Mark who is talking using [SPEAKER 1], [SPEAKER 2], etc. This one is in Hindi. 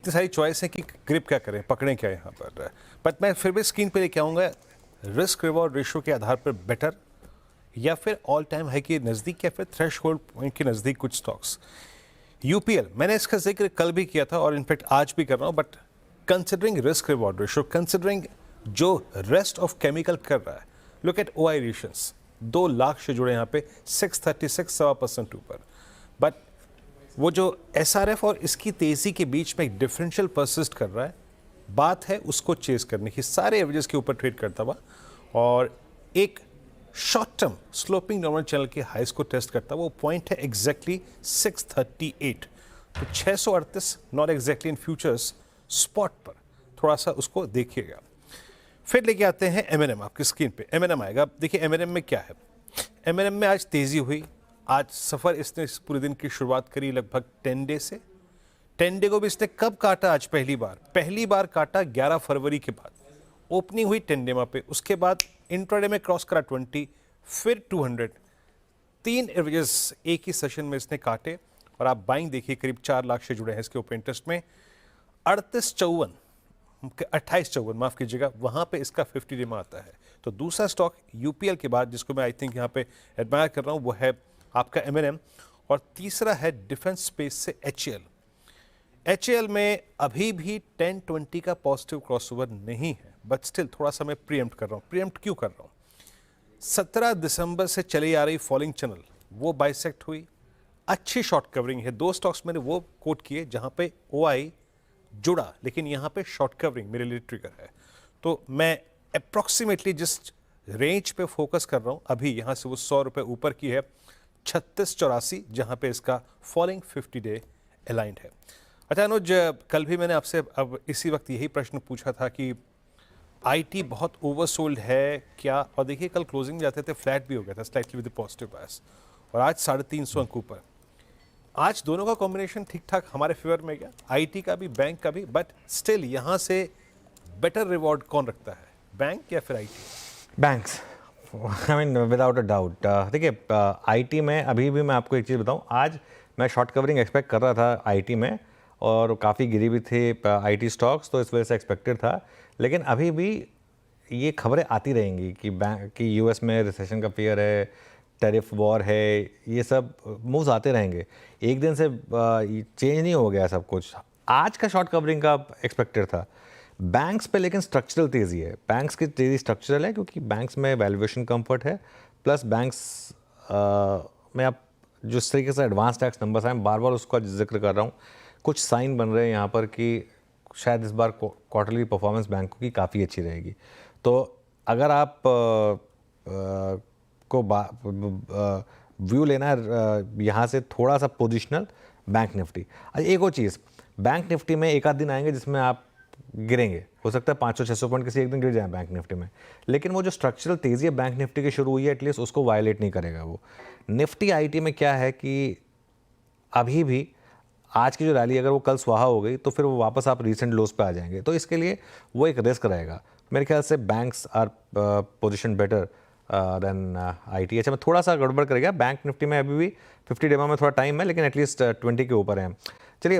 [SPEAKER 1] इतनी सारी चॉइस है कि ग्रिप क्या करें, पकड़ें क्या यहाँ पर। बट मैं फिर भी स्क्रीन पे लेके आऊँगा रिस्क रिवॉर्ड रेशियो के आधार पर बेटर या फिर ऑल टाइम हाई के नज़दीक या फिर थ्रेशहोल्ड पॉइंट के नज़दीक कुछ स्टॉक्स। यूपीएल मैंने इसका जिक्र कल भी किया था और इनफैक्ट आज भी कर रहा हूँ, but considering risk reward ratio, considering जो रेस्ट ऑफ केमिकल कर रहा है, look at OI rations 2 lakh से जुड़े यहाँ पे 636 7% ऊपर। बट वो जो एसआरएफ और इसकी तेज़ी के बीच में एक डिफरेंशियल परसिस्ट कर रहा है, बात है उसको चेस करने की, सारे एवरेजेस के ऊपर ट्रेड करता हुआ और एक short term sloping normal channel के हाइस को टेस्ट करता हुआ। वो पॉइंट है एग्जैक्टली 638, तो 638 not exactly in futures spot पर, थोड़ा सा उसको देखिएगा। फिर लेके आते हैं एमएनएम, आपकी स्क्रीन पे एमएनएम आएगा। देखिए एमएनएम में क्या है, एमएनएम में आज तेज़ी हुई, आज सफ़र इसने इस पूरे दिन की शुरुआत करी लगभग 10 डे से। 10 डे को भी इसने कब काटा, आज पहली बार काटा 11 फरवरी के बाद, ओपनिंग हुई 10 डे पे, उसके बाद इंट्राडे में क्रॉस करा 20, फिर 200, 3 एवरेजेस एक ही सेशन में इसने काटे और आप बाइंग देखिए करीब 4 लाख से जुड़े हैं इसके ओपन इंटरेस्ट में। 2854 माफ़ कीजिएगा, वहाँ पे इसका 50 डे में आता है। तो दूसरा स्टॉक यूपीएल के बाद जिसको मैं आई थिंक यहाँ पे एडमायर कर रहा हूँ वो है आपका एमएनएम, और तीसरा है डिफेंस स्पेस से एचएएल। एचएएल में अभी भी 10-20 का पॉजिटिव क्रॉसओवर नहीं है, बट स्टिल थोड़ा सा मैं प्रीएम्प्ट कर रहा हूँ। प्रीएम्प्ट क्यों कर रहा हूँ, 17 दिसंबर से चली आ रही फॉलिंग चैनल वो बाइसेक्ट हुई, अच्छी शॉर्ट कवरिंग है। 2 स्टॉक्स मैंने वो कोट किए जहाँ पे ओआई जुड़ा, लेकिन यहाँ पे शॉर्ट कवरिंग मेरे लिए ट्रिगर है। तो मैं अप्रॉक्सीमेटली जिस रेंज पे फोकस कर रहा हूँ अभी, यहाँ से वो 100 रुपये ऊपर की है 3684, जहाँ पे इसका फॉलिंग 50 डे अलाइंड है। अच्छा अनुज, कल भी मैंने आपसे अब इसी वक्त यही प्रश्न पूछा था कि आईटी बहुत ओवरसोल्ड है क्या, और देखिए कल क्लोजिंग जाते थे फ्लैट भी हो गया था स्लाइटली विद पॉजिटिव बायस, और आज 350 अंक ऊपर। आज दोनों का कॉम्बिनेशन ठीक ठाक हमारे फेवर में गया, आईटी का भी बैंक का भी, बट स्टिल यहाँ से बेटर रिवॉर्ड कौन रखता है, बैंक या फिर IT?
[SPEAKER 2] Banks, I mean without a doubt. देखिए आईटी में अभी भी मैं आपको एक चीज़ बताऊं, आज मैं शॉर्ट कवरिंग एक्सपेक्ट कर रहा था आईटी में, और काफ़ी गिरी भी थी आईटी स्टॉक्स, तो इस वजह से एक्सपेक्टेड था। लेकिन अभी भी ये खबरें आती रहेंगी कि बैंक कि यूएस में रिसेशन का फियर है, टैरिफ वॉर है, ये सब मूव्स आते रहेंगे। एक दिन से चेंज नहीं हो गया सब कुछ। आज का शॉर्ट कवरिंग का एक्सपेक्टेड था बैंक्स पे, लेकिन स्ट्रक्चरल तेज़ी है। बैंक्स की तेज़ी स्ट्रक्चरल है क्योंकि बैंक्स में वैल्यूएशन कंफर्ट है, प्लस बैंक्स में आप जो इस तरीके से एडवांस टैक्स नंबर्स हैं, बार बार उसका जिक्र कर रहा हूँ, कुछ साइन बन रहे हैं यहाँ पर कि शायद इस बार क्वार्टरली परफॉर्मेंस बैंकों की काफ़ी अच्छी रहेगी। तो अगर आप को व्यू लेना है यहाँ से थोड़ा सा पोजिशनल, बैंक निफ्टी। एक और चीज़, बैंक निफ्टी में एक आध दिन आएंगे जिसमें आप गिरेंगे, हो सकता है 500-600 पॉइंट किसी एक दिन गिर जाए बैंक निफ्टी में, लेकिन वो जो स्ट्रक्चरल तेज़ी है बैंक निफ्टी की शुरू हुई है, एटलीस्ट उसको वायलेट नहीं करेगा वो। निफ्टी आईटी में क्या है कि अभी भी आज की जो रैली अगर वो कल स्वाहा हो गई तो फिर वो वापस आप रीसेंट लोज पे आ जाएंगे, तो इसके लिए वो एक रिस्क रहेगा। मेरे ख्याल से banks are position better than IT. अच्छा, मैं थोड़ा सा गड़बड़ करेगा, बैंक निफ्टी में अभी भी 50 डेमा में थोड़ा टाइम है, लेकिन एटलीस्ट 20 के ऊपर है। चलिए